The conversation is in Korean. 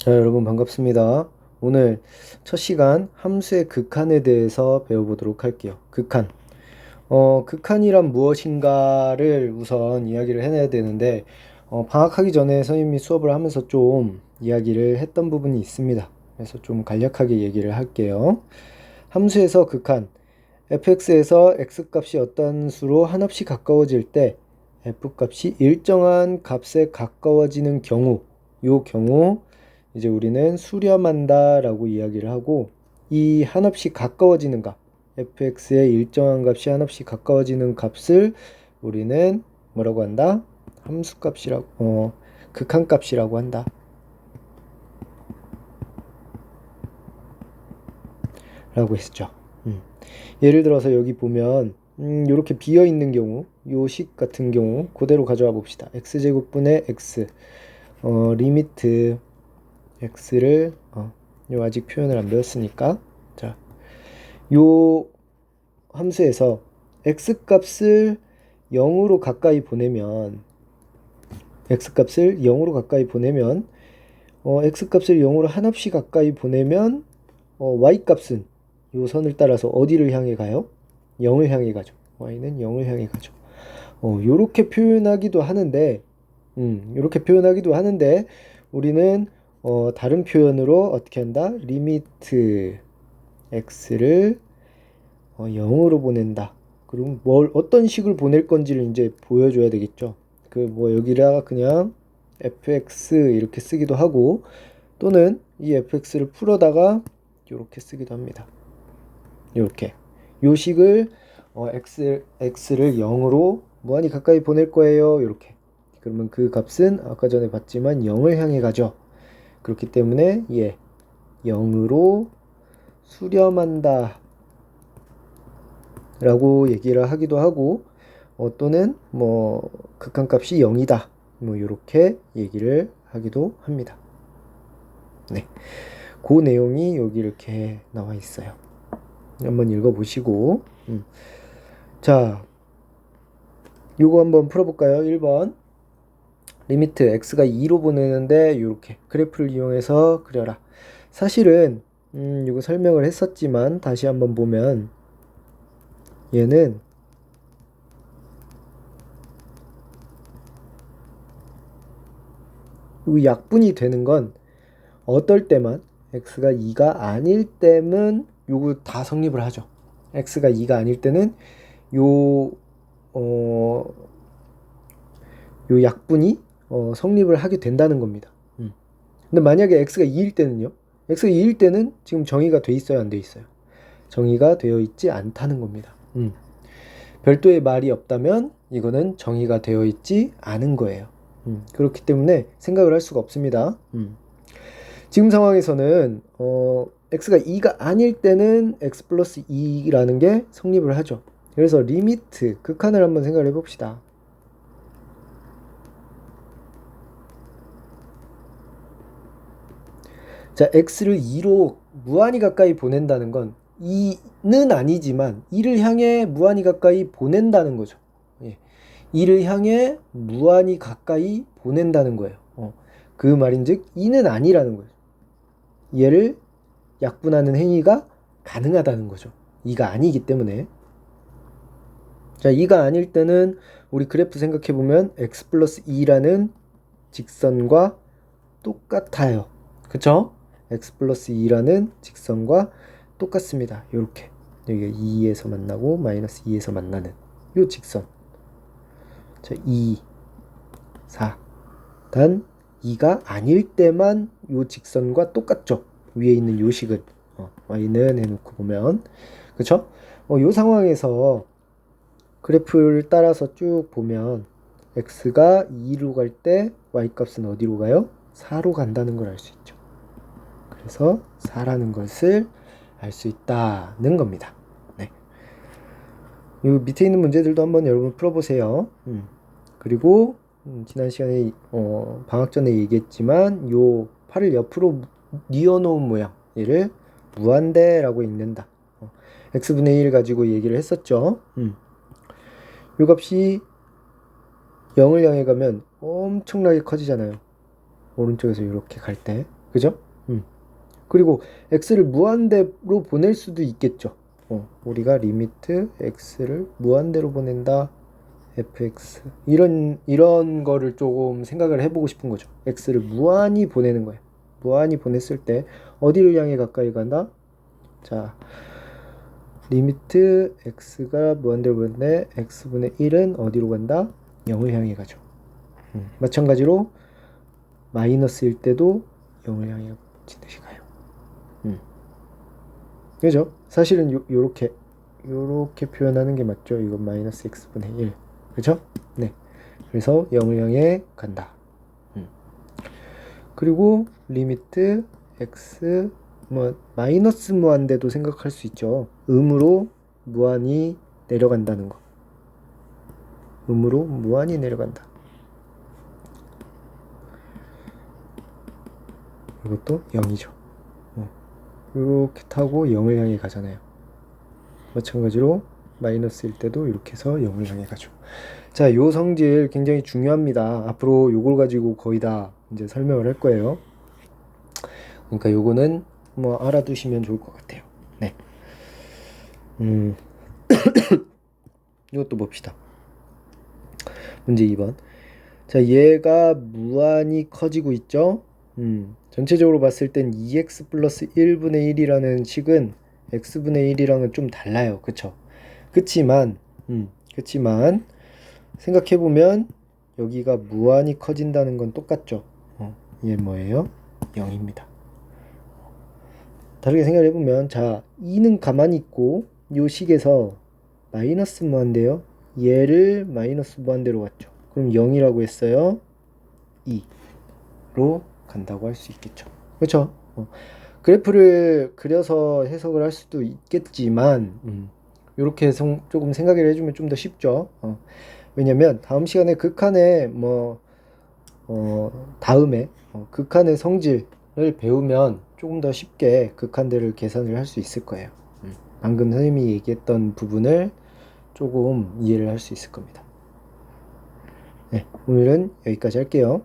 자, 여러분 반갑습니다. 오늘 첫 시간 함수의 극한에 대해서 배워보도록 할게요. 극한. 극한이란 무엇인가를 우선 이야기를 해내야 되는데, 방학하기 전에 선생님이 수업을 하면서 좀 이야기를 했던 부분이 있습니다. 그래서 좀 간략하게 얘기를 할게요. 함수에서 극한. fx에서 x값이 어떤 수로 한없이 가까워질 때 f값이 일정한 값에 가까워지는 경우, 요 경우 이제 우리는 수렴한다 라고 이야기를 하고, 이 한없이 가까워지는 값, fx의 일정한 값이 한없이 가까워지는 값을 우리는 뭐라고 한다? 함수값이라고, 극한값이라고 한다 라고 했죠. 예를 들어서 여기 보면 이렇게 비어 있는 경우, 요 식 같은 경우 그대로 가져와 봅시다. x제곱분의 x, 리미트 x를 요 아직 표현을 안 배웠으니까, 자, 요 함수에서 x값을 0으로 가까이 보내면 x값을 0으로 가까이 보내면 x값을 0으로 한없이 가까이 보내면 y값은 요 선을 따라서 어디를 향해 가요? 0을 향해 가죠. y는 0을 향해 가죠. 요렇게 표현하기도 하는데, 요렇게 표현하기도 하는데, 우리는 다른 표현으로 어떻게 한다? 리미트 x를 0으로 보낸다. 그럼 어떤 식을 보낼 건지를 이제 보여줘야 되겠죠. 여기다가 그냥 fx 이렇게 쓰기도 하고, 또는 이 fx를 풀어다가 이렇게 쓰기도 합니다. 이렇게 요 식을 x를 0으로 무한히 가까이 보낼 거예요. 이렇게. 그러면 그 값은 아까 전에 봤지만 0을 향해 가죠. 그렇기 때문에 0으로 수렴한다 라고 얘기를 하기도 하고, 또는 극한값이 0이다 이렇게 얘기를 하기도 합니다. 네, 그 내용이 여기 이렇게 나와 있어요. 한번 읽어보시고, 자, 요거 한번 풀어볼까요? 1번 리미트 x가 2로 보내는데 이렇게 그래프를 이용해서 그려라. 사실은 이거 설명을 했었지만 다시 한번 보면 얘는 이 약분이 되는 건 어떨 때만, x가 2가 아닐 때는 요거 다 성립을 하죠. x가 2가 아닐 때는 요 약분이 성립을 하게 된다는 겁니다. 근데 만약에 x가 2일 때는요? x가 2일 때는 지금 정의가 돼 있어요, 안 돼 있어요? 정의가 되어 있지 않다는 겁니다. 별도의 말이 없다면 이거는 정의가 되어 있지 않은 거예요. 그렇기 때문에 생각을 할 수가 없습니다. 지금 상황에서는 x가 2가 아닐 때는 x 플러스 2라는 게 성립을 하죠. 그래서 리미트, 극한을 한번 생각을 해봅시다. 자, x를 2로 무한히 가까이 보낸다는 건 2는 아니지만 2를 향해 무한히 가까이 보낸다는 거죠. 2를 향해 무한히 가까이 보낸다는 거예요. 그 말인즉 2는 아니라는 거예요. 얘를 약분하는 행위가 가능하다는 거죠. 2가 아니기 때문에. 자, 2가 아닐 때는 우리 그래프 생각해보면 x 플러스 2라는 직선과 똑같아요. 그쵸? x 플러스 2라는 직선과 똑같습니다. 요렇게 여기가 2에서 만나고 마이너스 2에서 만나는 요 직선. 자, 2, 4. 단 2가 아닐 때만 요 직선과 똑같죠. 위에 있는 요 식은 y는 해놓고 보면, 그쵸? 요 상황에서 그래프를 따라서 쭉 보면 x가 2로 갈 때 y값은 어디로 가요? 4로 간다는 걸 알 수 있죠. 그래서 4라는 것을 알 수 있다는 겁니다. 네. 이 밑에 있는 문제들도 한번 여러분 풀어보세요. 그리고 지난 시간에 방학 전에 얘기했지만 요 팔을 옆으로 뉘어놓은 모양, 얘를 무한대라고 읽는다. x분의 1 가지고 얘기를 했었죠. 요 값이 0을 향해 가면 엄청나게 커지잖아요. 오른쪽에서 이렇게 갈 때. 그죠? 그리고 x를 무한대로 보낼 수도 있겠죠. 우리가 리미트 x를 무한대로 보낸다. fx 이런 거를 조금 생각을 해보고 싶은 거죠. x를 무한히 보내는 거예요. 무한히 보냈을 때 어디를 향해 가까이 간다? 자, 리미트 x가 무한대로 보내는데 x분의 1은 어디로 간다? 0을 향해 가죠. 마찬가지로 마이너스일 때도 0을 향해 진듯이 가요. 그죠? 사실은 요렇게 표현하는 게 맞죠. 이건 마이너스 x분의 1. 그죠? 네. 그래서 0을 향해 간다. 그리고 리미트 x 마이너스 무한대도 생각할 수 있죠. 음으로 무한히 내려간다는 거. 음으로 무한히 내려간다. 이것도 0이죠. 이렇게 타고 0을 향해 가잖아요. 마찬가지로 마이너스일 때도 이렇게 해서 0을 향해 가죠. 자, 요 성질 굉장히 중요합니다. 앞으로 요걸 가지고 거의 다 이제 설명을 할 거예요. 그러니까 요거는 뭐 알아두시면 좋을 것 같아요. 네. 이것도 봅시다. 문제 2번. 자, 얘가 무한히 커지고 있죠? 전체적으로 봤을 땐 2x 플러스 1분의 1이라는 식은 x분의 1이랑은 좀 달라요. 그쵸? 그치만 생각해보면 여기가 무한히 커진다는 건 똑같죠? 얘 뭐예요? 0입니다. 다르게 생각해보면, 자, 2는 가만히 있고 요 식에서 마이너스 무한대요. 얘를 마이너스 무한대로 갔죠. 그럼 0이라고 했어요. 2로 간다고 할 수 있겠죠. 그렇죠? 그래프를 그려서 해석을 할 수도 있겠지만 이렇게 조금 생각을 해주면 좀 더 쉽죠. 왜냐면 다음 시간에 극한의 다음에 극한의 성질을 배우면 조금 더 쉽게 극한들을 계산을 할 수 있을 거예요. 방금 선생님이 얘기했던 부분을 조금 이해를 할 수 있을 겁니다. 네, 오늘은 여기까지 할게요.